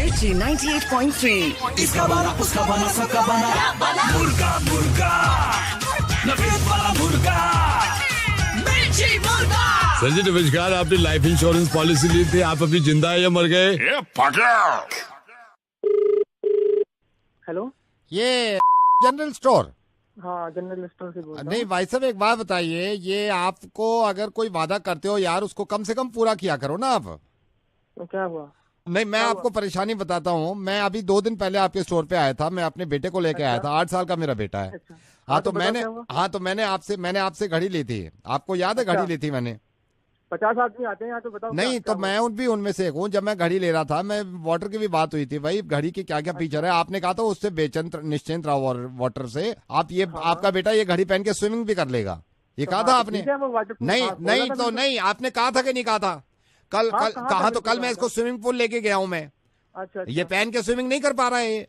मिर्ची 98.3। इसका बना उसका बना सबका बना मुर्गा मुर्गा नफीस वाला मुर्गा मिर्ची मुर्गा। सर जी नमस्कार, आपने लाइफ इंश्योरेंस पॉलिसी ली थी, आप अभी जिंदा है या मर गए? हेलो, ये जनरल स्टोर? हाँ जनरल स्टोर से बोल रहा नहीं हूँ। भाई साहब, एक बात बताइए, ये आपको अगर कोई वादा करते हो यार, उसको कम से कम पूरा किया करो ना आप। तो क्या हुआ? नहीं, मैं आपको परेशानी बताता हूँ। मैं अभी 2 दिन पहले आपके स्टोर पे आया था, मैं अपने बेटे को लेके आया था। 8 साल का मेरा बेटा है। अच्छा। हाँ तो बताओ क्या हुआ? मैंने आपसे घड़ी ली थी। आपको याद है घड़ी ली थी मैंने? 50 आदमी आते हैं यहाँ, तो बताओ नहीं क्या तो मैं भी उनमें से एक हूँ। जब मैं घड़ी ले रहा था, मैं वाटर की भी बात हुई थी भाई, घड़ी के क्या क्या फीचर है। आपने कहा था उससे बेचैन निश्चिंत रहो वाटर से। आप ये आपका बेटा ये घड़ी पहन के स्विमिंग भी कर लेगा, ये कहा था आपने? नहीं नहीं तो नहीं, आपने कहा था कि नहीं कहा था? कल कहा तो कल मैं इसको स्विमिंग पूल लेके गया हूँ मैं। अच्छा। ये पहन के स्विमिंग नहीं कर पा रहा है ये।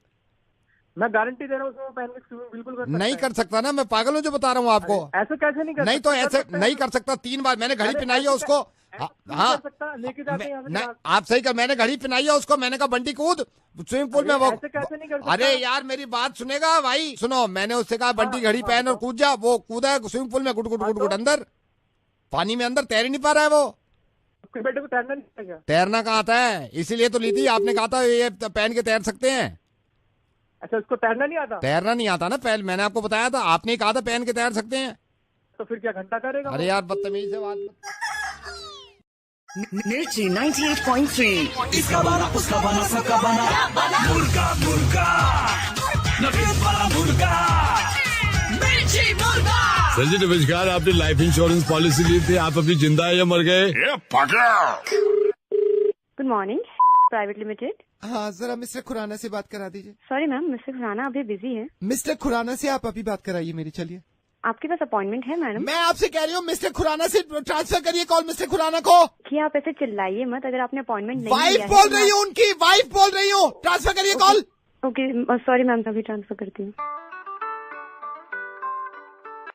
मैं गारंटी दे रहा हूँ उसमें पहन के स्विमिंग बिल्कुल कर सकता नहीं है। कर सकता ना, मैं पागल हूँ जो बता रहा हूँ आपको। ऐसे कैसे नहीं कर नहीं तो सकता? ऐसे सकता है। नहीं कर सकता। 3 बार मैंने घड़ी पहनाई है उसको। हाँ लेके जाते हैं यहाँ से ग्राहक। आप सही कर, मैंने घड़ी पहनाई है उसको। मैंने कहा बंटी कूद स्विमिंग पूल में। वो ऐसे कैसे नहीं कर सकता? अरे यार मेरी बात सुनेगा भाई, सुनो। मैंने उससे कहा बंटी घड़ी पहन और कूद जा। वो कूदा है स्विमिंग पूल में, गुट गुट गुट गुट अंदर पानी में, अंदर तैर ही नहीं पा रहा है वो। आपके बेटे को तैरना नहीं आता क्या? तैरना कहाँ आता है, इसीलिए तो ली थी। आपने कहा था ये पहन के तैर सकते हैं। अच्छा, उसको तैरना नहीं आता? तैरना नहीं आता ना, पहले मैंने आपको बताया था। आपने कहा था पहन के तैर सकते हैं। तो फिर क्या घंटा करेगा? अरे यार बदतमीज से बात। मिर्ची 98.3। इसका बना उसका बना सबका बना मुर्गा मुर्गा नफीस वाला मुर्गा मिर्ची मुर्गा। सर जी नमस्कार, आपने लाइफ इंश्योरेंस पॉलिसी ली थी, आप अभी जिंदा है या मर गए? Good morning, private limited. हाँ, जरा मिस्टर खुराना से बात करा दीजिए। सॉरी मैम, मिस्टर खुराना अभी बिजी है। मिस्टर खुराना से आप अभी बात कराइए मेरी। चलिए, आपके पास अपॉइंटमेंट है मैडम? मैं आपसे कह रही हूँ मिस्टर खुराना से ट्रांसफर करिए कॉल मिस्टर खुराना को। कि आप ऐसे चिल्लाइए मत, अगर आपने अपॉइंटमेंट नहीं वाइफ लिया है बोल तो रही हूँ, उनकी वाइफ बोल रही हूँ। ट्रांसफर करिए कॉल। ओके सॉरी मैम, अभी ट्रांसफर करती हूँ।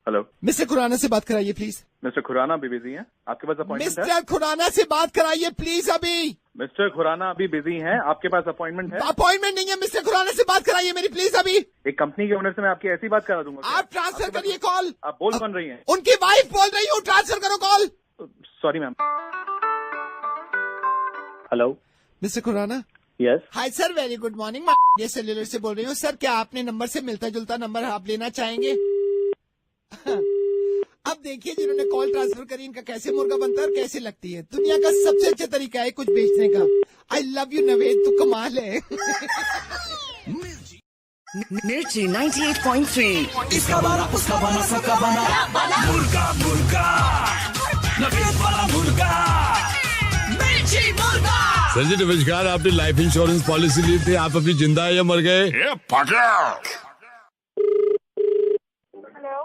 हेलो, मिस्टर खुराना से बात कराइए प्लीज। मिस्टर खुराना अभी बिजी हैं। आपके पास अपॉइंटमेंट है? मिस्टर खुराना से बात कराइए प्लीज अभी। मिस्टर खुराना अभी बिजी हैं। आपके पास अपॉइंटमेंट है? अपॉइंटमेंट नहीं है, मिस्टर खुराना से बात कराइए मेरी प्लीज अभी। एक कंपनी के ओनर से मैं आपकी ऐसी बात करा दूंगा क्या? आप ट्रांसफर करिए कॉल। आप बोल कौन रही हैं? उनकी वाइफ बोल रही हूँ, ट्रांसफर करो call. Sorry ma'am. Hello mister Khurana. Yes. Hi sir, very good morning. ये सेल्यूलर से बोल रही हूँ सर। क्या आपने नंबर से मिलता जुलता नंबर आप लेना चाहेंगे? अब देखिए, जिन्होंने कॉल ट्रांसफर करी, इनका कैसे मुर्गा बनता है और कैसे लगती है। दुनिया का सबसे अच्छा तरीका है कुछ बेचने का। आई लव यू नवेद, तू कमाल है। मिर्ची 98.3। इसका बना उसका बना सबका बना मुर्गा मुर्गा नफीस वाला मुर्गा मिर्ची मुर्गा। सर जी नमस्कार, आपने लाइफ इंश्योरेंस पॉलिसी ली थी, आप अभी जिंदा है या मर गए? Hello.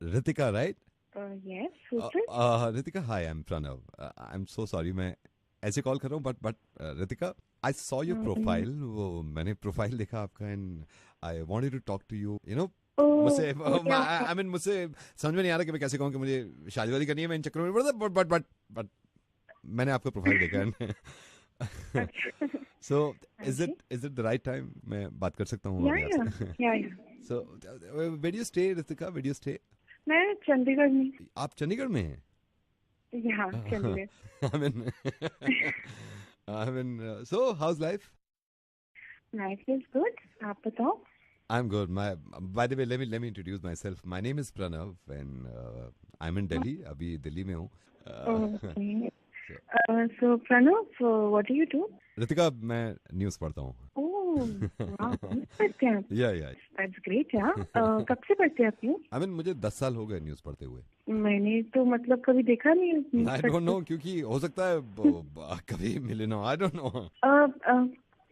Ritika right? Yes, Ritika hi, I am Pranav. I am so sorry, मैं ऐसे कॉल कर रहा हूँ but Ritika, I saw your profile. वो मैंने प्रोफाइल देखा आपका and I wanted to talk to you. You know मुझसे आई मीन मुझसे समझ में नहीं आ रहा कि मैं कैसे कहूँ कि मुझे शादी वादी करनी है। मैं इन चक्करों में पड़ता बट मैंने आपका प्रोफाइल देखा है। So is it the right time? मैं बात कर सकता हूँ आपसे? So where do you stay Ritika, where do you stay? मैं चंडीगढ़ में। आप चंडीगढ़ में हैं? यहाँ Chandigarh. I mean, so how's life? Life is good, आप बताओ। I'm good. By the way, let me introduce myself. My name is Pranav, and I'm in Delhi. अभी दिल्ली में हूँ. So Pranav, what do you do? Ritika, मैं news पढ़ता हूँ. पढ़ते हैं आप? Yeah. That's great, यार। कब से पढ़ते हैं आप न्यूज़? I mean, मुझे 10 साल हो गए न्यूज़ पढ़ते हुए. मैंने तो मतलब कभी देखा नहीं। I don't know, क्योंकि हो सकता है कभी मिले ना. I don't know.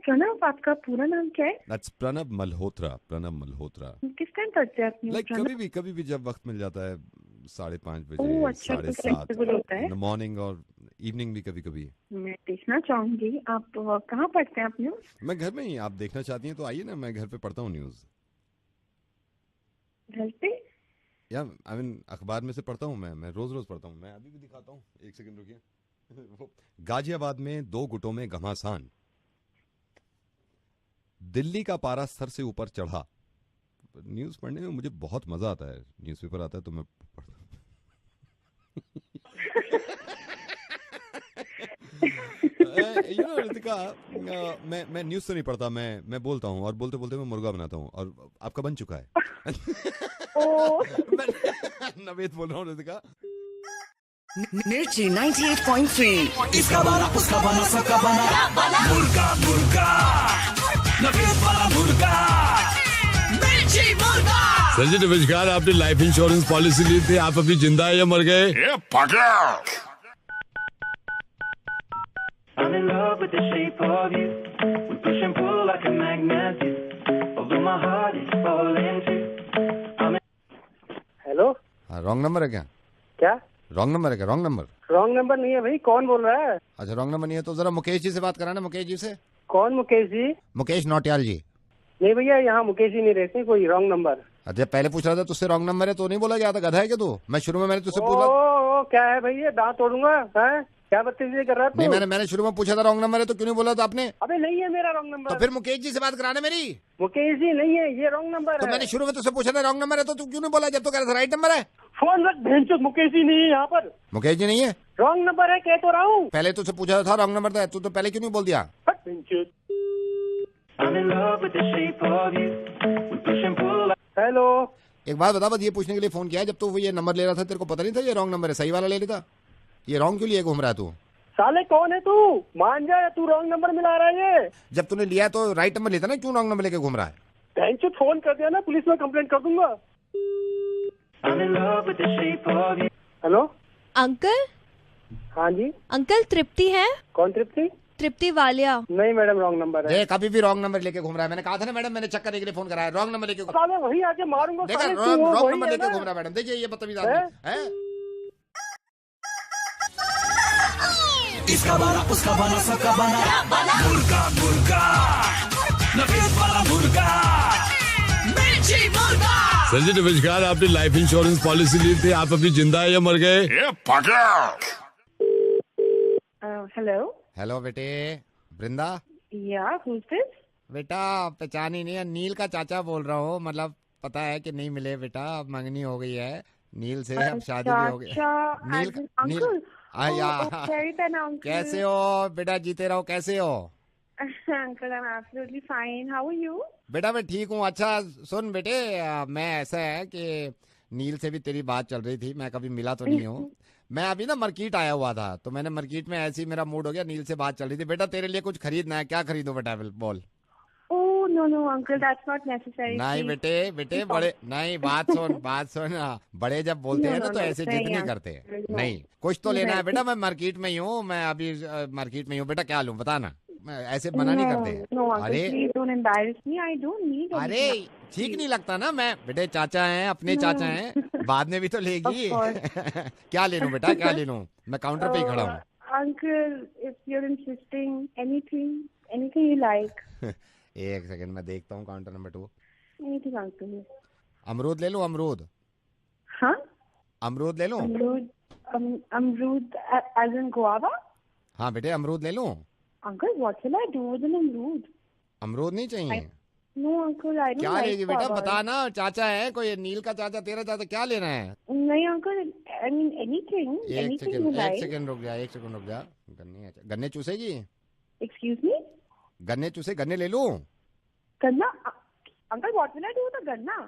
प्रणव, आपका पूरा नाम क्या है? That's प्रणव मल्होत्रा. प्रणव मल्होत्रा. किस टाइम पढ़ते हैं आप न्यूज़? Like कभी भी जब वक्त मिल जाता है, 5:30 बजे, अच्छा, 7:30 होता है। मॉर्निंग और इवनिंग भी कभी. मैं देखना चाहूंगी। आप कहाँ पढ़ते हैं आप न्यूज़? मैं घर में ही. आप देखना चाहती हैं तो आइए ना, मैं घर पे पढ़ता हूँ न्यूज़. घर पे? या आई मीन अखबार में से पढ़ता हूँ मैं रोज पढ़ता हूँ. मैं अभी भी दिखाता हूँ, एक सेकंड रुकिए. गाजियाबाद में 2 गुटों में घमासान. दिल्ली का पारा सर से ऊपर चढ़ा। न्यूज पढ़ने में मुझे बहुत मजा आता है, न्यूज़पेपर आता है तो मैं पढ़ता ऋतिका, मैं न्यूज तो नहीं पढ़ता, मैं बोलता हूँ और बोलते बोलते मैं मुर्गा बनाता हूँ और आपका बन चुका है। नवेद बोल रहा हूँ ऋतिका। मिर्ची 98.3। इसका बना उसका बना सबका बना मुर्गा मुर्गा नवेद वाला मुर्गा मिर्ची मुर्गा। सर जी नमस्कार, आपने लाइफ इंश्योरेंस पॉलिसी ली थी, आप अभी जिंदा है या मर गए? I'm in love with the shape of you. We push and pull like a magnet do. Although my heart is falling too. Hello, wrong number है क्या? क्या रॉन्ग नंबर है क्या? Wrong number? रॉन्ग नंबर नहीं है भाई, कौन बोल रहा है? अच्छा रॉन्ग नंबर नहीं है तो जरा मुकेश जी से बात कराना। मुकेश जी से। कौन मुकेश जी? मुकेश नौटियाल जी। नहीं भैया, यहाँ मुकेश जी नहीं रहते, कोई रॉन्ग नंबर। अच्छा पहले पूछ रहा था तुझसे रॉन्ग नंबर है तो नहीं बोला गया था? गधा है क्या तू? मैं शुरू में मैंने तुझसे पूछा। ओ क्या है भैया, दांत तोड़ूंगा है? क्या बदतमीजी कर रहा है तू? नहीं मैंने शुरू में पूछा था रॉन्ग नंबर है तो क्यों नहीं बोला था आपने? अबे नहीं है मेरा रॉन्ग नंबर। तो फिर मुकेश जी से बात कराना मेरी। मुकेश जी नहीं है, ये रॉन्ग नंबर तो है। मैंने शुरू में तुझसे पूछा था रॉन्ग नंबर है तो तू क्यों नहीं बोला जब तो कह रहा था राइट नंबर है? फोन रख, भेंचोद, मुकेश जी नहीं है यहाँ पर। मुकेश जी नहीं है? रॉन्ग नंबर है, कह तो रहा हूँ। पहले तुझसे पूछा था रॉन्ग नंबर था, तू तो पहले क्यों नहीं बोल दिया? भेंचोद। I'm in love with the shape of you. We push and pull like. Hello, एक बात बता, बस ये पूछने के लिए फोन किया है, जब तू ये नंबर ले रहा था तेरे को पता नहीं था ये रॉन्ग नंबर है, सही वाला ले लेता? ये रॉन्ग क्यों लिए घूम रहा है तू? साले कौन है तू? मान जा, तू रॉन्ग नंबर मिला रहा है ये। जब तूने लिया तो राइट नंबर लेता ना, क्यों रॉन्ग नंबर लेके घूम रहा है? भेंचोद, फोन कर दिया ना, पुलिस में कंप्लेंट कर दूंगा। I'm in love with the shape of you. Hello uncle. हाँ जी, अंकल तृप्ति है? कौन तृप्ति? तृप्ति वालिया। नहीं मैडम, रॉन्ग नंबर है। कभी भी रॉन्ग नंबर लेके घूम रहा है। मैंने कहा था ना मैडम, मैंने चेक करने के लिए फोन कराया, रॉन्ग नंबर लेके साले वही आके मारूंगा। देखा, साले रॉन्ग तू वही नंबर है लेके ना? घूम रहा है मैडम। देखिए ये बदतमीज आदमी है। इसका बना उसका बना सबका बना मुर्गा मुर्गा नवेद वाला मुर्गा मिर्ची मुर्गा। सर जी नमस्कार, आपने लाइफ इंश्योरेंस पॉलिसी ली थी, आप अभी जिंदा है या मर गए? हेलो। हेलो बेटे, वृंदा। या who's this? बेटा पहचान ही नहीं है, नील का चाचा बोल रहा हूँ। मतलब पता है कि नहीं मिले बेटा, अब मंगनी हो गई है नील से, अब शादी भी हो गई। नील अंकल कैसे हो बेटा? जीते रहो। कैसे हो? Uncle I am absolutely fine, how are you? बेटा मैं ठीक हूँ। अच्छा सुन बेटे, मैं ऐसा है कि नील से भी तेरी बात चल रही थी, मैं कभी मिला तो नहीं हूँ। मैं अभी ना मार्केट आया हुआ था, तो मैंने मार्केट में ऐसे ही मेरा मूड हो गया, नील से बात चल रही थी। बेटा तेरे लिए कुछ खरीदना है, क्या खरीदो बेटा बोल? Oh no no uncle, that's not necessary. नहीं बेटे बड़े नहीं, बात सुन। बड़े जब बोलते हैं ना तो ऐसे जिद नहीं करते। नहीं कुछ तो लेना है बेटा। मैं मार्केट में ही हूँ, मैं अभी मार्केट में ही हूँ। बेटा क्या लूँ बताना, ऐसे मना नहीं करते। अरे ठीक नहीं लगता ना। मैं बेटे चाचा हैं, अपने चाचा हैं, बाद में भी तो लेगी। क्या ले लूं बेटा, क्या ले लूं? मैं काउंटर पे ही खड़ा हूँ। Uncle if you are insisting, anything you like. एक सेकंड मैं देखता हूँ काउंटर नंबर 2। Anything uncle. अमरूद ले लूं? अमरूद? हाँ अमरूद ले लूं? अमरूद एज इन गुआवा? हाँ बेटे अमरूद ले लूं? Uncle what will I do with an amrood? अमरूद नहीं चाहिए? No uncle I don't. क्या लेगी बेटा बता ना, चाचा है कोई, नील का चाचा, तेरा चाचा, क्या लेना है? नहीं अंकल, आई मीन एनीथिंग। एक सेकंड रुक जा। गन्ने चूसेगी? Excuse me? गन्ने चूसे, गन्ने ले लूं? गन्ना? Uncle what will I do with ganna?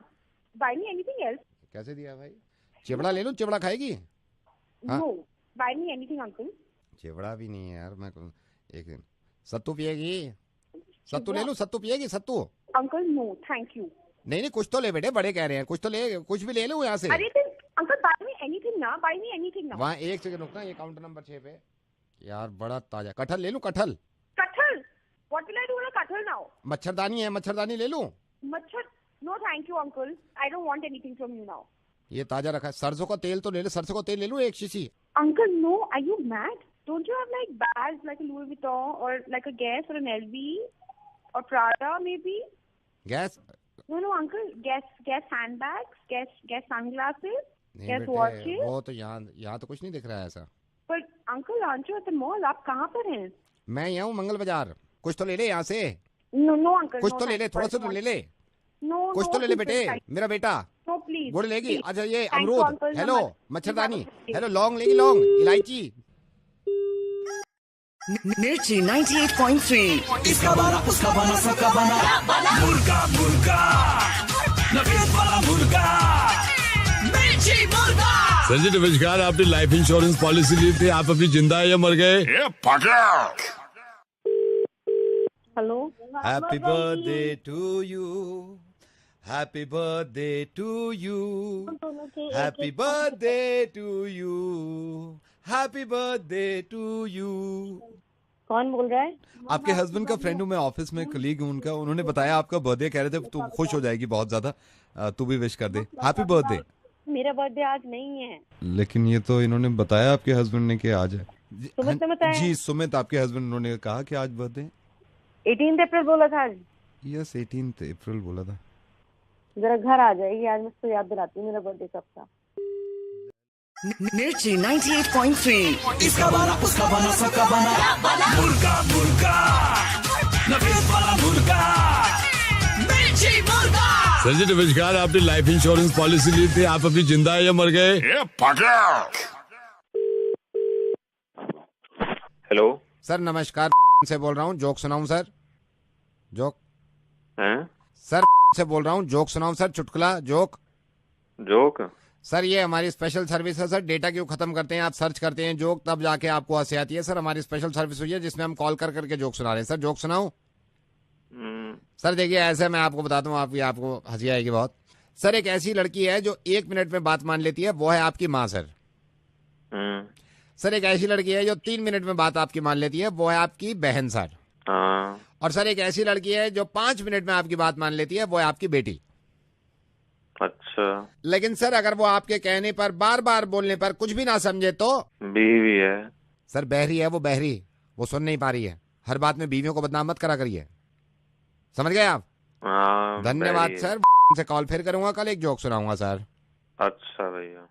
Buy me anything else? कैसे दिया भाई? चिवड़ा ले लूं? चिवड़ा खाएगी? No, buy me anything uncle. चिवड़ा भी नहीं है यार। मैं एक दिन सत्तू पिएगी? सत्तू ले लूं? सत्तू पिएगी? सत्तू? Uncle no thank you. नहीं कुछ तो ले बेटे, बड़े कह रहे हैं, कुछ तो ले, कुछ भी ले लूं यहाँ से? अरे अंकल बाय मी एनीथिंग ना, बाय मी एनीथिंग ना। वहाँ एक सेकंड रुकना, ये काउंटर नंबर 6 पे यार बड़ा ताजा कटहल ले लूं? कटहल? What will I do with kathal now? मच्छरदानी है, मच्छरदानी ले लूं? मच्छर? No thank you uncle, I don't want anything from you now. ये ताजा रखा है। सरसों का तेल तो ले ले, सरसों का तेल ले लूं 1 शीशी? Uncle no, are you mad? Don't you have like bags like a Louis Vuitton or like a Guess or an LV or Prada maybe? Guess? No uncle, Guess handbags, Guess sunglasses, Guess watches. वो तो यहाँ तो कुछ नहीं दिख रहा है ऐसा। But uncle aren't you at the mall? आप कहाँ पर हैं? मैं यहाँ हूँ मंगल बाजार। कुछ तो ले ले यहाँ से। No, uncle. कुछ no, तो ले ले, thanks, थोड़ा सा I तो ले want- ले, No, कुछ no, तो ले ले please, बेटे, thanks. मेरा बेटा। No, please. गुड़ लेगी? please. अच्छा ये Thanks, अमरूद, uncle, हेलो, so much. मच्छरदानी, Please, हेलो, लौंग लेगी, लौंग, इलायची। मिर्ची 98.3 इसका बना उसका बना सबका बना मुर्गा मुर्गा नवीन वाला मुर्गा मिर्ची मुर्गा। सर जी नमस्कार, आपने लाइफ इंश्योरेंस पॉलिसी ली थी, आप अभी जिंदा है या मर गए? Hello. Happy birthday to you. Happy birthday to you. Happy birthday to you. Happy birthday to you. कौन बोल रहा है? आपके हस्बैंड का फ्रेंड हूँ मैं, ऑफिस में कलीग हूँ उनका। उन्होंने बताया आपका बर्थडे, कह रहे थे तू खुश हो जाएगी बहुत ज्यादा, तू भी विश कर दे। Happy birthday. मेरा बर्थडे आज नहीं है। लेकिन ये तो इन्होंने बताया आपके हस्बैंड ने कि आज है। सुमित ने बताया? जी सुमित, आपके हस्बैंड उन्होंने कहा कि आज बर्थडे। 18 अप्रैल बोला था आज। यस 18 अप्रैल बोला था। जरा घर आ जाएगी आज, मैं उसको याद दिलाती हूँ मेरा बर्थडे कब था। मिर्ची 98.3 इसका बना उसका बना सबका बना मुर्गा मुर्गा नवीन वाला मुर्गा मिर्ची मुर्गा। सर जी नमस्कार, आपने लाइफ इंश्योरेंस पॉलिसी ली थी, आप अभी जिंदा है या मर गए? हेलो सर नमस्कार, से बोल रहा हूँ, जोक सुनाऊं सर? जोक हैं? सर से बोल रहा हूँ, जोक सुनाऊं सर? चुटकुला जोक। जोक? सर ये हमारी स्पेशल सर्विस है सर, डेटा क्यों खत्म करते हैं, आप सर्च करते हैं जोक तब जाके आपको हंसी आती है सर। हमारी स्पेशल सर्विस हुई है जिसमें हम कॉल कर करके जोक सुना रहे हैं सर। जोक सुनाऊं? सर देखिए ऐसे मैं आपको बताता हूँ, आपको हंसी आएगी बहुत। सर एक ऐसी लड़की है जो 1 मिनट में बात मान लेती है, वो है आपकी माँ सर। सर एक ऐसी लड़की है जो 3 मिनट में बात आपकी मान लेती है, वो है आपकी बहन सर। और सर एक ऐसी लड़की है जो 5 मिनट में आपकी बात मान लेती है, वो है आपकी बेटी। अच्छा। लेकिन सर अगर वो आपके कहने पर बार बार बोलने पर कुछ भी ना समझे तो? बीवी है। सर बहरी है, वो बहरी, वो सुन नहीं पा रही है। हर बात में बीवियों को बदनाम मत करा करिए, समझ गए आप? धन्यवाद सर, से कॉल फिर करूंगा कल, एक जोक सुनाऊंगा सर। अच्छा भैया।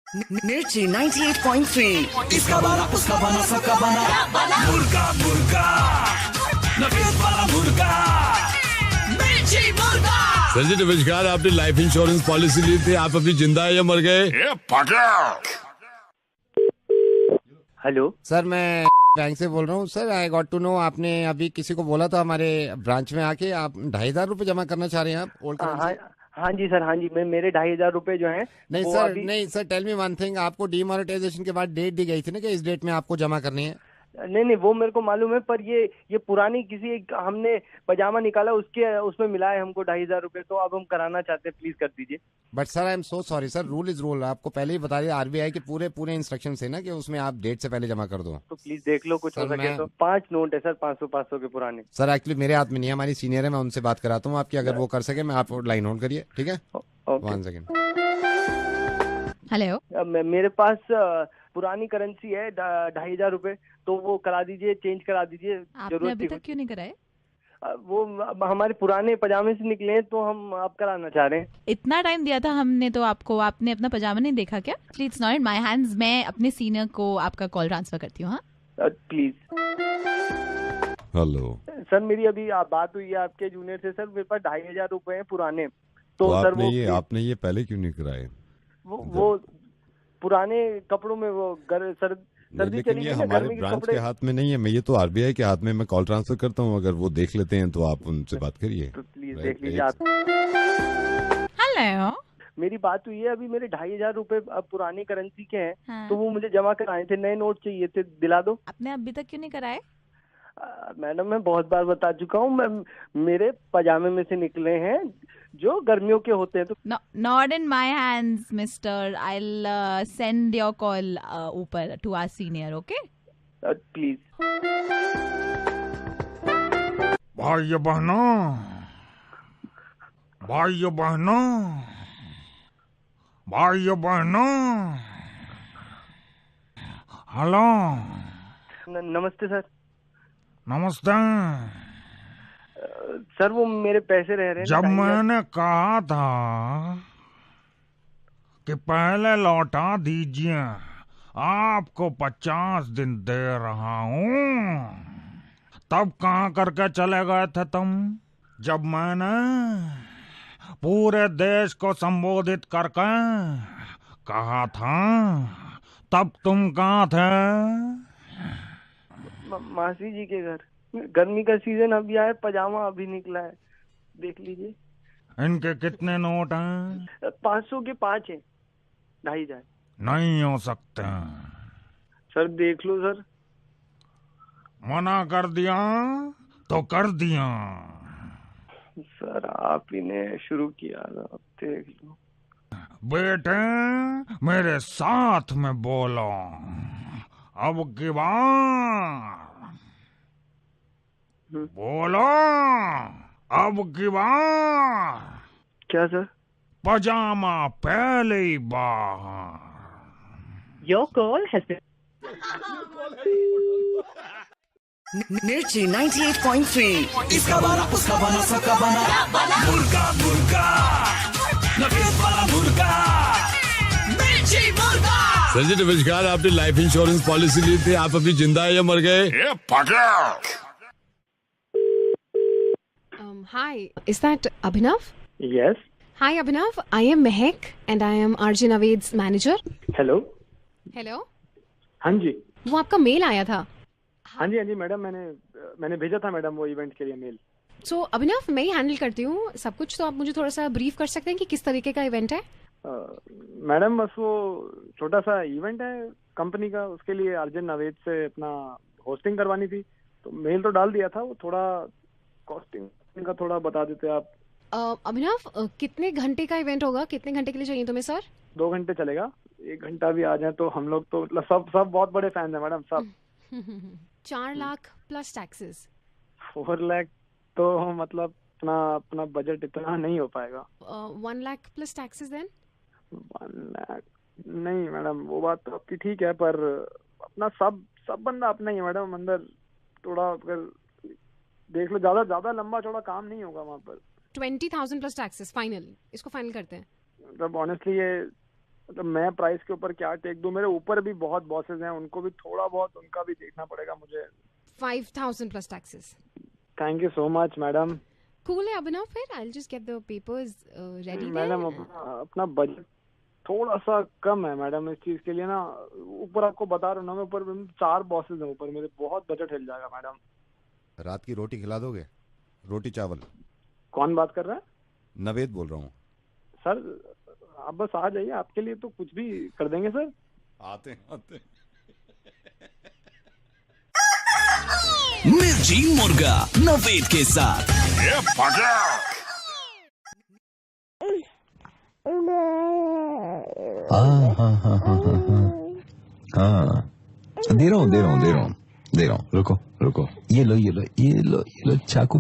मिर्ची 98.3 इसका बना उसका बना सबका बना मुर्गा मुर्गा नवीन वाला मुर्गा मिर्ची मुर्गा। सर जी नमस्कार, आपने लाइफ इंश्योरेंस पॉलिसी ली थी, आप अभी जिंदा है या मर गए? हेलो सर मैं बैंक से बोल रहा हूँ sir. I got to know आपने अभी किसी को बोला था हमारे ब्रांच में आके, आप 2,500 रुपए जमा करना चाह रहे हैं आप ओल्ड करेंसी? हाँ जी सर, हाँ जी, मेरे 2,500 रुपए जो हैं नहीं सर, नहीं sir, tell me one thing, आपको डीमोनेटाइजेशन के बाद डेट दी गई थी ना कि इस डेट में आपको जमा करनी है? नहीं वो मेरे को मालूम है, पर ये पुरानी किसी हमने पजामा निकाला उसमें मिला है हमको 2,500 रुपए, तो अब हम कराना चाहते हैं, प्लीज कर दीजिए। But sir I am so sorry sir, rule is rule. आपको पहले ही बता दिया आरबीआई के पूरे इंस्ट्रक्शन है ना कि उसमें आप डेट से पहले जमा कर दो। तो प्लीज देख लो, कुछ हो सके तो। 5 नोट है सर, 500 के पुराने। सर एक्चुअली मेरे हाथ में नहीं है, हमारी सीनियर है, मैं उनसे बात कराता हूँ आपकी, अगर वो कर सके। मैं आप लाइन होल्ड करिए, ठीक है? 1 सेकेंड। हेलो, मेरे पास पुरानी करेंसी है 2,500 रुपए, तो वो करा दीजिए, चेंज करा दीजिए। आपने अभी तक क्यों नहीं कराए? वो हमारे पुराने पजामे से निकले हैं, तो हम आप कराना चाह रहे हैं। इतना टाइम दिया था हमने तो आपको, आपने अपना पजामा नहीं देखा क्या? It's not in my hands, मैं अपने सीनियर को आपका कॉल ट्रांसफर करती हूँ। हाँ प्लीज। हेलो सर, मेरी अभी बात हुई है आपके जूनियर से सर, मेरे पास 2,500 रुपए हैं पुराने, तो सर आपने ये पहले क्यों नहीं कराए? वो पुराने कपड़ों में वो सर्दी चली गई, हमारे ब्रांच के हाथ में नहीं है, मैं ये तो आरबीआई के हाथ में मैं कॉल ट्रांसफर करता हूँ, अगर वो देख लेते हैं तो आप उनसे बात करिए। तो प्लीज देख लीजिए आप। हेलो, मेरी बात हुई है, अभी मेरे 2,500 रुपए पुरानी करेंसी के हैं। हाँ। तो वो मुझे जमा कराए थे, नए नोट चाहिए थे, दिला दो। आपने अभी तक क्यों नहीं कराए? मैडम मैं बहुत बार बता चुका हूँ, मेरे पजामे में से निकले हैं जो गर्मियों के होते हैं। तो not in my hands mister, I will send your call ऊपर to our senior, okay? Please. भाइयों बहनों, भाइयों बहनों, भाइयों बहनों, हेलो। नमस्ते सर। नमस्ते सर, वो मेरे पैसे रह रहे हैं। जब मैंने कहा था कि पहले लौटा दीजिए, आपको 50 दिन दे रहा हूँ, तब कहाँ करके चले गए थे तुम, जब मैंने पूरे देश को संबोधित करके कहा था, तब तुम कहाँ थे? मासी जी के घर। गर्मी का सीजन अभी आया, पजामा अभी निकला है, देख लीजिए। इनके कितने नोट हैं? 500 के 5 हैं, 2,500। नहीं हो सकते सर देख लो सर। मना कर दिया तो कर दिया। सर आप ही ने शुरू किया था, अब देख लो। बेटे मेरे साथ में बोलो, अब की बार बोलो, अब की बार। क्या सर? पजामा पहली बार। Your call has been. मिर्ची 98.3। इसका बना उसका बना सबका बना मुर्गा मुर्गा नफीस वाला मुर्गा मिर्ची मुर्गा। सर जी नमस्कार, आपने लाइफ इंश्योरेंस पॉलिसी ली थी, आप अभी जिंदा है या मर गए? Hi, is that Abhinav? Yes. Hi Abhinav, I am Mehak and I am RJ Naved's manager. Hello. Hello. हाँ जी। वो आपका मेल आया था। हाँ जी मैडम, मैंने भेजा था मैडम वो इवेंट के लिए मेल। So अभिनव मैं ही हैंडल करती हूँ सब कुछ, तो आप मुझे थोड़ा सा ब्रीफ कर सकते हैं कि किस तरीके का इवेंट है? मैडम बस वो छोटा सा इवेंट है कंपनी का, उसके लिए अर्जुन नवेद से अपना होस्टिंग करवानी थी, तो मेल तो डाल दिया था, वो थोड़ा कॉस्टिंग का थोड़ा बता देते आप। अभिनव कितने घंटे का इवेंट होगा, कितने घंटे के लिए चाहिए तुम्हें सर? 2 घंटे चलेगा, 1 घंटा भी आ जाए तो हम लोग तो मतलब सब बहुत बड़े फैन है मैडम, सब। 4 लाख प्लस टैक्सेस। 4 लाख तो मतलब अपना बजट इतना नहीं हो पाएगा। 1 lakh plus taxes then? 1 lakh नहीं मैडम, वो बात तो आपकी ठीक है, पर अपना सब बंदा अपना ही है मैडम, अंदर थोड़ा अगर देख लो, ज्यादा लंबा चौड़ा काम नहीं होगा वहाँ पर। 20,000 प्लस टैक्सेस फाइनल, इसको फाइनल करते हैं। मतलब ऑनेस्टली ये मतलब मैं प्राइस के ऊपर क्या टेक दूं, मेरे ऊपर भी बहुत बॉसेस हैं, उनको भी थोड़ा बहुत उनका भी देखना पड़ेगा मुझे। 5,000 plus taxes. Thank you so much madam. Cool है अभिनव, फिर I will just get the papers ready. Madam अपना बजट थोड़ा सा कम है मैडम इस चीज के लिए ना, ऊपर आपको बता रहा हूँ ना, मैं ऊपर 4 बॉसेस हैं ऊपर मेरे, बहुत बजट हिल जाएगा मैडम। रात की रोटी खिला दोगे? रोटी चावल। कौन बात कर रहा है? नवेद बोल रहा हूँ सर, आप बस आ जाइए, आपके लिए तो कुछ भी कर देंगे सर। आते मिर्ची मुर्गा नवेद के साथ। हाँ दे रहा हूँ। रुको, ये लो, चाकू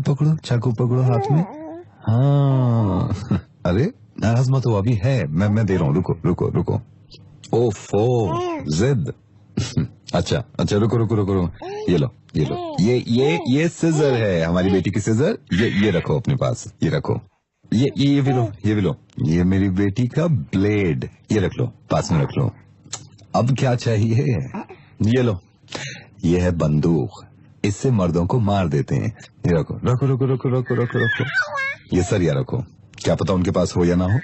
पकड़ो हाथ में। हाँ अरे नाराज मत हो, अभी है, मैं दे रहा हूँ, रुको। ओफो जिद। अच्छा रुको, ये लो, ये सिजर है, हमारी बेटी की सिजर, ये रखो अपने पास, ये रखो, ये भी लो, ये मेरी बेटी का ब्लेड, ये रख लो, पास में रख लो। अब क्या चाहिए? ये लो, ये है बंदूक, इससे मर्दों को मार देते हैं। ये रखो। ये सरिया रखो, क्या पता उनके पास हो या ना हो।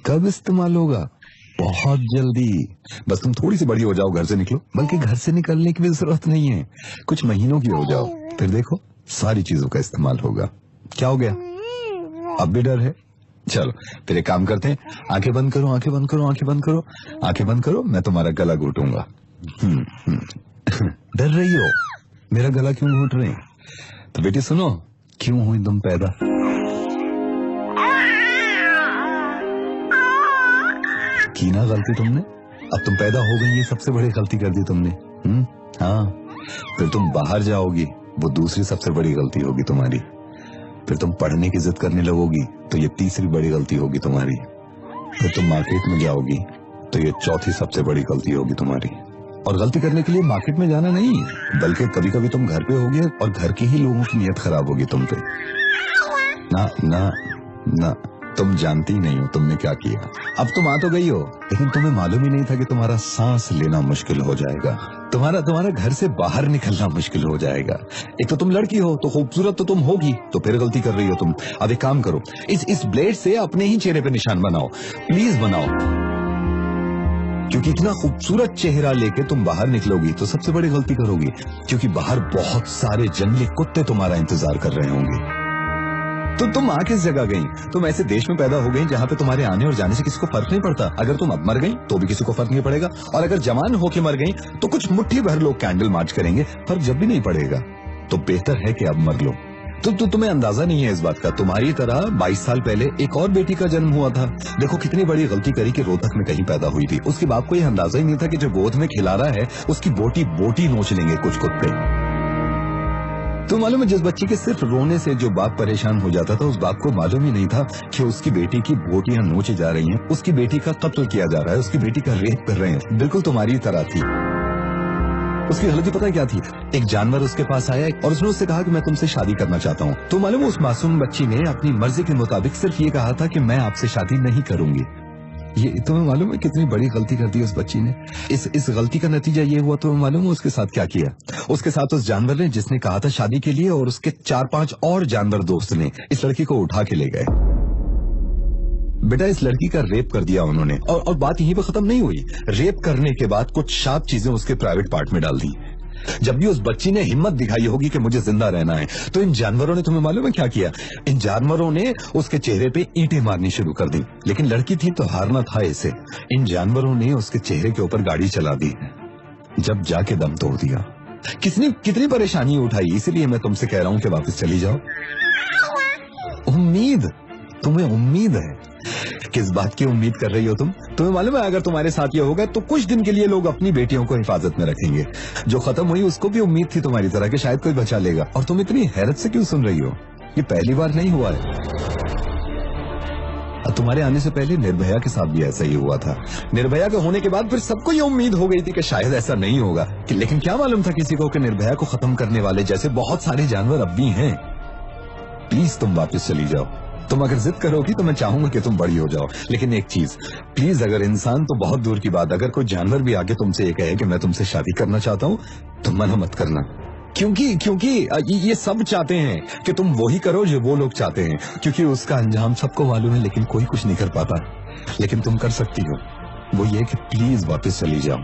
कब इस्तेमाल होगा? बहुत जल्दी, बस तुम थोड़ी सी बड़ी हो जाओ, घर से निकलो, बल्कि घर से निकलने की भी जरूरत नहीं है, कुछ महीनों की हो जाओ, फिर देखो सारी चीजों का इस्तेमाल होगा। क्या हो गया? अब भी डर है? चलो फिर एक काम करते हैं, आंखें बंद करो, मैं तुम्हारा गला घोटूंगा। डर रही हो? मेरा गला क्यों घोट रहे हैं? तो बेटी सुनो, क्यों हुई तुम पैदा? की ना गलती तुमने, अब तुम पैदा हो गई, ये सबसे बड़ी गलती कर दी तुमने। हाँ, फिर तुम बाहर जाओगी, वो दूसरी सबसे बड़ी गलती होगी तुम्हारी। फिर तुम पढ़ने की जिद करने लगोगी, तो ये तीसरी बड़ी गलती होगी तुम्हारी। फिर तुम मार्केट में जाओगी, तो ये चौथी सबसे बड़ी गलती होगी तुम्हारी। और गलती करने के लिए मार्केट में जाना नहीं, बल्कि कभी कभी तुम घर पे होगे और घर के ही लोगों की नीयत खराब होगी तुम पे। ना तुम जानती नहीं हो तुमने क्या किया। अब तुम आ तो गई हो, लेकिन तुम्हें मालूम ही नहीं था कि तुम्हारा सांस लेना मुश्किल हो जाएगा, तुम्हारा घर से बाहर निकलना मुश्किल हो जाएगा। एक तो तुम लड़की हो, तो खूबसूरत तो तुम होगी, तो फिर गलती कर रही हो तुम। अब एक काम करो, इस ब्लेड से अपने ही चेहरे पे निशान बनाओ, प्लीज बनाओ, क्योंकि इतना खूबसूरत चेहरा लेके तुम बाहर निकलोगी तो सबसे बड़ी गलती करोगी, क्योंकि बाहर बहुत सारे जंगली कुत्ते तुम्हारा इंतजार कर रहे होंगे। तो तुम आ किस जगह गई? तुम ऐसे देश में पैदा हो गई जहाँ पे तुम्हारे आने और जाने से किसी को फर्क नहीं पड़ता। अगर तुम अब मर गई तो भी किसी को फर्क नहीं पड़ेगा, और अगर जवान होके मर गई तो कुछ मुट्ठी भर लोग कैंडल मार्च करेंगे, फर्क जब भी नहीं पड़ेगा। तो बेहतर है कि अब मर लो। तो तुम्हें अंदाजा नहीं है इस बात का, तुम्हारी तरह 22 साल पहले एक और बेटी का जन्म हुआ था। देखो कितनी बड़ी गलती करी कि रोहतक में कहीं पैदा हुई थी। उसके बाप को यह अंदाजा ही नहीं था कि जो गोद में खिला रहा है उसकी बोटी नोच लेंगे कुछ कुत्ते। तो मालूम है, जिस बच्ची के सिर्फ रोने से जो बाप परेशान हो जाता था, उस बाप को मालूम ही नहीं था कि उसकी बेटी की बोटियां नोची जा रही हैं, उसकी बेटी का कत्ल किया जा रहा है, उसकी बेटी का रेप कर रहे हैं। बिल्कुल तुम्हारी तरह थी। उसकी गलती पता क्या थी? एक जानवर उसके पास आया और उसने उससे कहा कि मैं तुमसे शादी करना चाहता हूँ। तो मालूम उस मासूम बच्ची ने अपनी मर्जी के मुताबिक सिर्फ ये कहा था कि मैं आपसे शादी नहीं करूंगी। ये तुम्हें मालूम है कितनी बड़ी गलती कर दी उस बच्ची ने? इस गलती का नतीजा ये हुआ, तुम्हें मालूम है उसके साथ क्या किया? उसके साथ उस जानवर ने जिसने कहा था शादी के लिए, और उसके 4-5 और जानवर दोस्त ने इस लड़की को उठा के ले गए। बेटा इस लड़की का रेप कर दिया उन्होंने, और बात यहीं पे खत्म नहीं हुई। रेप करने के बाद कुछ शार्प चीजें उसके प्राइवेट पार्ट में डाल दी। जब भी उस बच्ची ने हिम्मत दिखाई होगी कि मुझे जिंदा रहना है, तो इन जानवरों ने, तुम्हें मालूम है क्या किया? इन जानवरों ने उसके चेहरे पे ईंटें मारनी शुरू कर दी। लेकिन लड़की थी तो हारना था इसे। इन जानवरों ने उसके चेहरे के ऊपर गाड़ी चला दी, जब जाके दम तोड़ दिया। कितनी परेशानी उठाई। इसीलिए मैं तुमसे कह रहा हूं कि वापस चली जाओ। उम्मीद, तुम्हें उम्मीद है? किस बात की उम्मीद कर रही हो तुम? तुम्हें मालूम है अगर तुम्हारे साथ ये होगा तो कुछ दिन के लिए लोग अपनी बेटियों को हिफाजत में रखेंगे। जो खत्म हुई उसको भी उम्मीद थी तुम्हारी तरह कि शायद कोई बचा लेगा, और तुम इतनी हैरत से क्यों सुन रही हो? ये पहली बार नहीं हुआ है। तुम्हारे आने से पहले निर्भया के साथ भी ऐसा ही हुआ था। निर्भया के होने के बाद फिर सबको ये उम्मीद हो गई थी कि शायद ऐसा नहीं होगा, लेकिन क्या मालूम था किसी को कि निर्भया को खत्म करने वाले जैसे बहुत सारे जानवर अब भी हैं। प्लीज तुम वापस चली जाओ। तुम अगर जिद करोगी तो मैं चाहूंगा कि तुम बड़ी हो जाओ, लेकिन एक चीज प्लीज, अगर इंसान तो बहुत दूर की बात, अगर कोई जानवर भी आके तुमसे ये कहे कि मैं तुमसे शादी करना चाहता हूँ, तो मना मत करना। क्योंकि ये सब चाहते हैं कि तुम वही करो जो वो लोग चाहते हैं, क्योंकि उसका अंजाम सबको मालूम है, लेकिन कोई कुछ नहीं कर पाता। लेकिन तुम कर सकती हो, वो ये कि प्लीज वापस चली जाओ।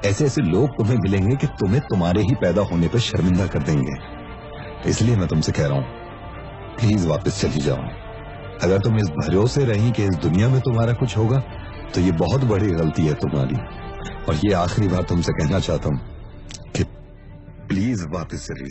ऐसे लोग तुम्हें मिलेंगे कि तुम्हें तुम्हारे ही पैदा होने पर शर्मिंदा कर देंगे। इसलिए मैं तुमसे कह रहा हूँ, प्लीज वापस चली जाओ। अगर तुम इस भरोसे रही कि इस दुनिया में तुम्हारा कुछ होगा, तो ये बहुत बड़ी गलती है तुम्हारी। और ये आखिरी बार तुमसे कहना चाहता हूं कि प्लीज वापस चली जाओ।